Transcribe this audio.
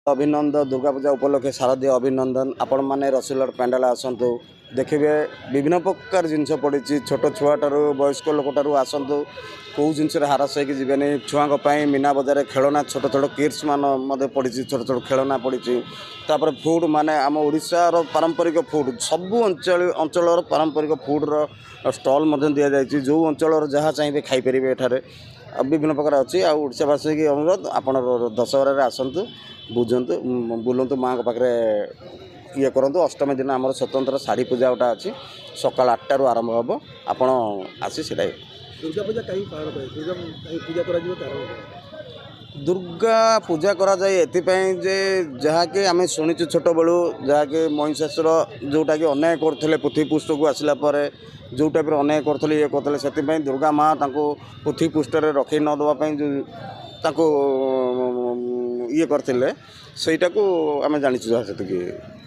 अभिनंदन दुर्गा पूजा उपलक्षे शारदीय अभिनंदन आपण मैंने रसुलर पेंडाल आसतु देखिए विभिन्न प्रकार जिनस पड़ी छोट छुआटर वयस्क लोकटार आसतु कौ जिनस हारस होगी जीवन छुआं मीना बजार खेलना छोट छोट किड्स मान पड़ी छोट छोट खेलना पड़ी तापर फुड माने आम ओडिशार पारंपरिक फुड सबू अंचल पारंपरिक फुड्र स्टल दि जाए जो अंचल जहाँ चाहिए खाईपर एठार विभिन्न प्रकार अच्छी आशावासी की अनुरोध आप दशहरा आसतु बुझंतु बुलंतु माँ पाखे ये करूँ अष्टमी दिन आम स्वतंत्र शाढ़ी पूजा गोटा अच्छी सकाल 8 आरंभ हम आपण आसी से दुर्गा पूजा कहीं पालन करे पूजा करा दुर्गा पूजा करा जाए एथिपाई जे जहाँकि आम शुणीचु छोट बलू जहाँकि महिषासुर जोटा कि अन्याय करते पृथ्वी पृष्ठ को आसला जो टाइप अन्याय करते ये करते से दुर्गा माँ पृथ्वी पृष्ठ रखी नदेवाई जो ये करते सहीटा को आम जानी जहाँ से